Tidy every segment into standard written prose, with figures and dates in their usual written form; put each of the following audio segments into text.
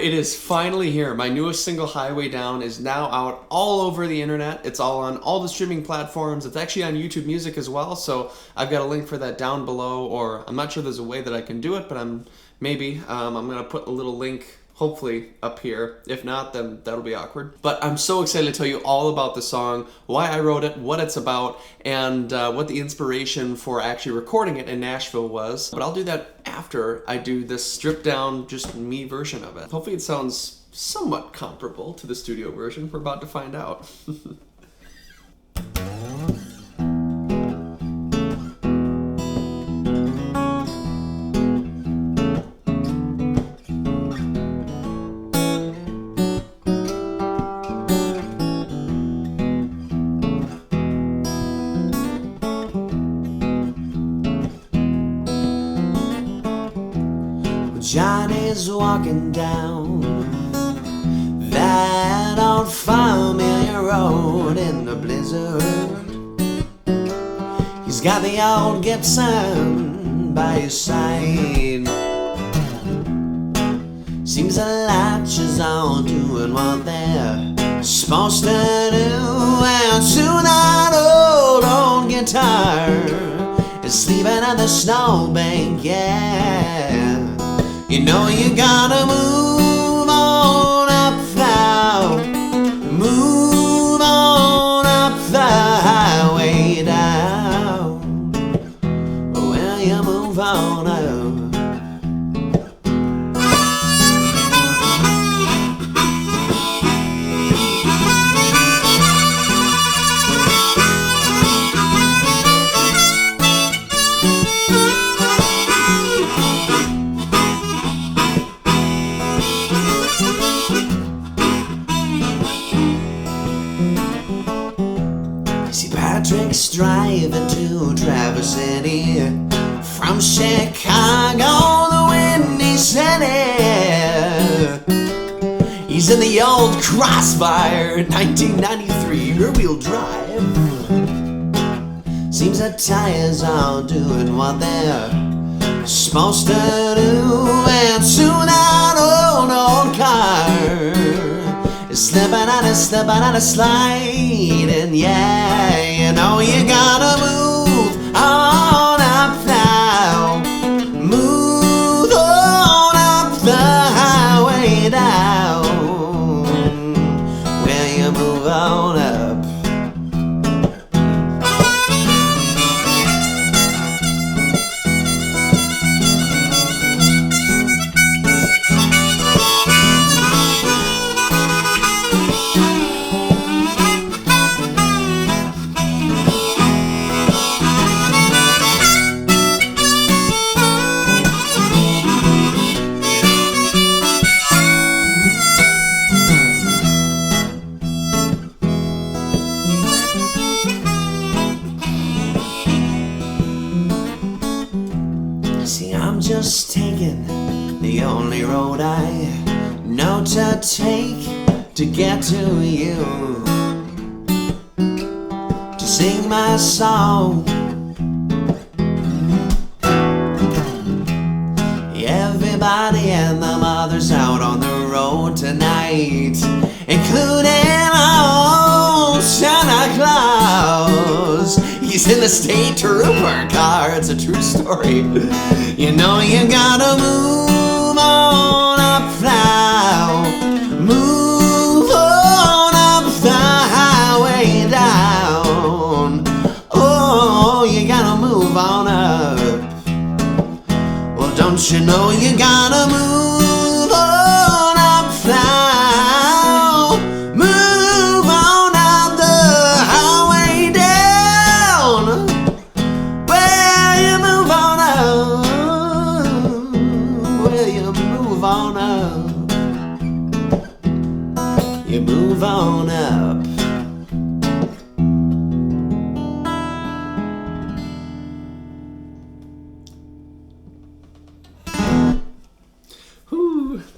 it is finally here. My newest single, Highway Down, is now out all over the internet. It's all on all the streaming platforms. It's actually on YouTube Music as well, so I've got a link for that down below, or I'm not sure there's a way that I can do it, but I'm going to put a little link hopefully up here. If not, then that'll be awkward. But I'm so excited to tell you all about the song, why I wrote it, what it's about, and what the inspiration for actually recording it in Nashville was. But I'll do that after I do this stripped down, just me version of it. Hopefully it sounds somewhat comparable to the studio version. We're about to find out. Johnny's walking down that old familiar road in the blizzard. He's got the old Gibson by his side. Seems the latches all doing what they're supposed to do, and soon that old guitar is sleeping on the snowbank, yeah. You know you gotta move on up now, move on up the highway down. Well, you move on up. Patrick's driving to Traverse City from Chicago, the Windy City. He's in the old Crossfire 1993 rear-wheel drive. Seems the tires are doing what they're supposed to do, and soon that old car slipping on a slide, and yeah, you know you gotta move on up now, move on up the highway down, where you move on up. See, I'm just taking the only road I know to take to get to you, to sing my song. Everybody and the mothers out on the road tonight, including old Santa Claus. He's in the state trooper car, it's a true story. You know you gotta move on up now, move on up the highway down. Oh, you gotta move on up. Well, don't you know you gotta move on up now, move on up the highway down, where you move on up, where you move on up, you move on up.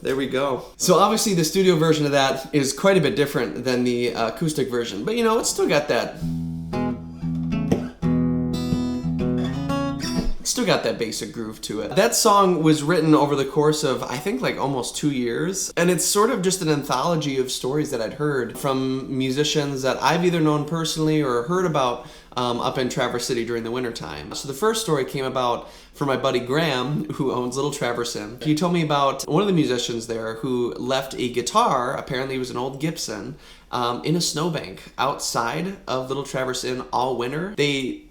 There we go. So obviously the studio version of that is quite a bit different than the acoustic version, but you know, it's still got that Still got that basic groove to it. That song was written over the course of, I think, like almost 2 years. And it's sort of just an anthology of stories that I'd heard from musicians that I've either known personally or heard about up in Traverse City during the wintertime. So the first story came about from my buddy Graham, who owns Little Traverse Inn. He told me about one of the musicians there who left a guitar, apparently it was an old Gibson, in a snowbank outside of Little Traverse Inn all winter. They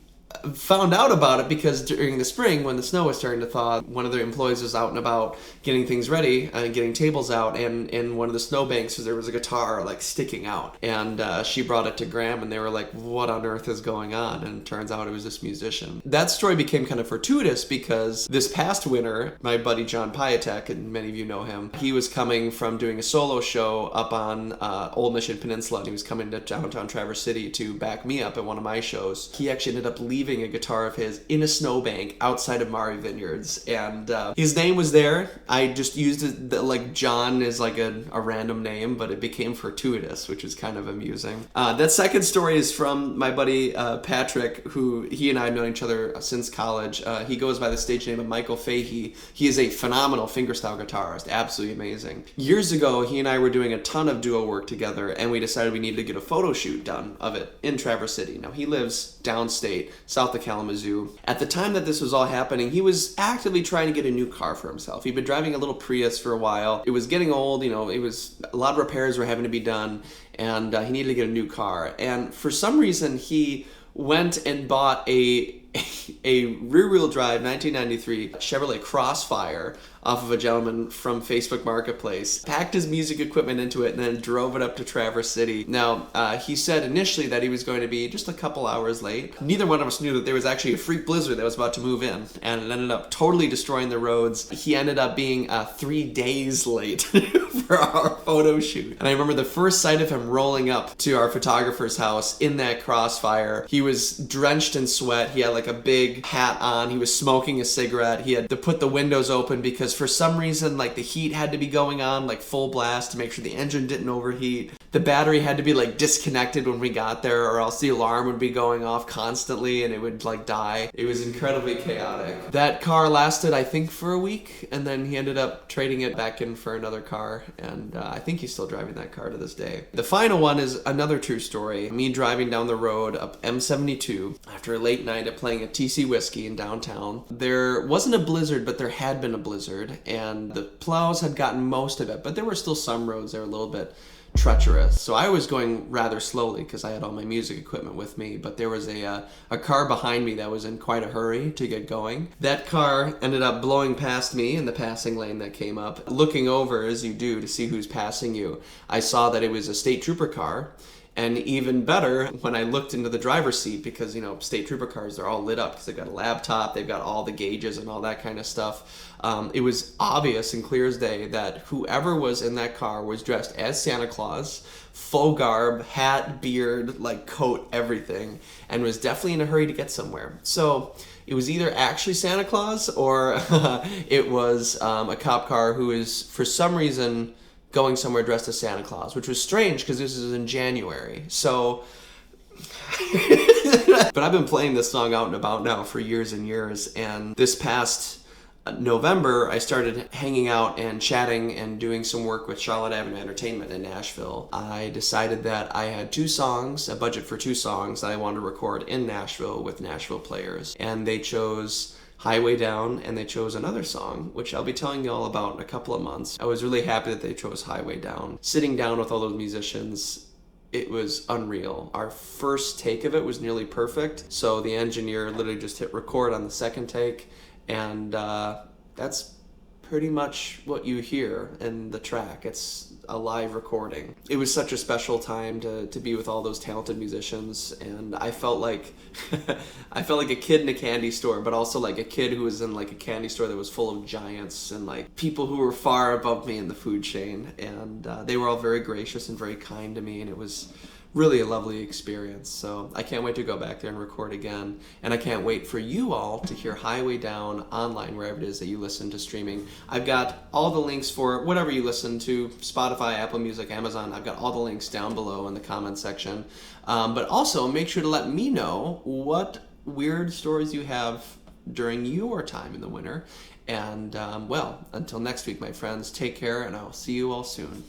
found out about it because during the spring, when the snow was starting to thaw, one of their employees was out and about getting things ready and getting tables out, and in one of the snowbanks there was a guitar like sticking out, and she brought it to Graham, and they were like, what on earth is going on? And it turns out it was this musician. That story became kind of fortuitous because this past winter, my buddy John Piatek, and many of you know him, he was coming from doing a solo show up on Old Mission Peninsula, and he was coming to downtown Traverse City to back me up at one of my shows. He actually ended up leaving a guitar of his in a snowbank outside of Maury Vineyards, and his name was there. I just used it, like John is like a random name, but it became fortuitous, which is kind of amusing. That second story is from my buddy Patrick, who he and I have known each other since college. He goes by the stage name of Michael Fahey. He is a phenomenal fingerstyle guitarist, absolutely amazing. Years ago, he and I were doing a ton of duo work together, and we decided we needed to get a photo shoot done of it in Traverse City. Now, he lives downstate, south of Kalamazoo. At the time that this was all happening, he was actively trying to get a new car for himself. He'd been driving a little Prius for a while. It was getting old, it was a lot of repairs were having to be done, and he needed to get a new car. And for some reason, he went and bought a rear-wheel drive 1993 Chevrolet Crossfire off of a gentleman from Facebook Marketplace, packed his music equipment into it, and then drove it up to Traverse City. Now, he said initially that he was going to be just a couple hours late. Neither one of us knew that there was actually a freak blizzard that was about to move in, and it ended up totally destroying the roads. He ended up being 3 days late for our photo shoot. And I remember the first sight of him rolling up to our photographer's house in that Crossfire. He was drenched in sweat. He had like a big hat on. He was smoking a cigarette. He had to put the windows open because for some reason, like, the heat had to be going on like full blast to make sure the engine didn't overheat. The battery had to be like disconnected when we got there, or else the alarm would be going off constantly and it would like die. It was incredibly chaotic. That car lasted, I think, for a week, and then he ended up trading it back in for another car, and I think he's still driving that car to this day. The final one is another true story. Me driving down the road up M72 after a late night at playing at TC Whiskey in downtown. There wasn't a blizzard, but there had been a blizzard, and the plows had gotten most of it, but there were still some roads that were a little bit treacherous. So I was going rather slowly because I had all my music equipment with me, but there was a car behind me that was in quite a hurry to get going. That car ended up blowing past me in the passing lane that came up. Looking over, as you do, to see who's passing you, I saw that it was a state trooper car. And even better, when I looked into the driver's seat, because, state trooper cars, they're all lit up because they've got a laptop, they've got all the gauges and all that kind of stuff. It was obvious and clear as day that whoever was in that car was dressed as Santa Claus, full garb, hat, beard, like coat, everything, and was definitely in a hurry to get somewhere. So it was either actually Santa Claus or it was a cop car who is, for some reason, going somewhere dressed as Santa Claus, which was strange because this is in January. So, but I've been playing this song out and about now for years and years, and this past November, I started hanging out and chatting and doing some work with Charlotte Avenue Entertainment in Nashville. I decided that I had 2 songs, a budget for 2 songs that I wanted to record in Nashville with Nashville players, and they chose Highway Down, and they chose another song, which I'll be telling you all about in a couple of months. I was really happy that they chose Highway Down. Sitting down with all those musicians, it was unreal. Our first take of it was nearly perfect, so the engineer literally just hit record on the second take, and that's pretty much what you hear in the track. It's a live recording. It was such a special time to be with all those talented musicians, and I felt like I felt like a kid in a candy store, but also like a kid who was in like a candy store that was full of giants and like people who were far above me in the food chain, and they were all very gracious and very kind to me, and it was really a lovely experience. So I can't wait to go back there and record again, and I can't wait for you all to hear Highway Down online wherever it is that you listen to streaming. I've got all the links for whatever you listen to, Spotify, Apple Music, Amazon. I've got all the links down below in the comment section, but also make sure to let me know what weird stories you have during your time in the winter. And well, until next week, my friends, take care, and I'll see you all soon.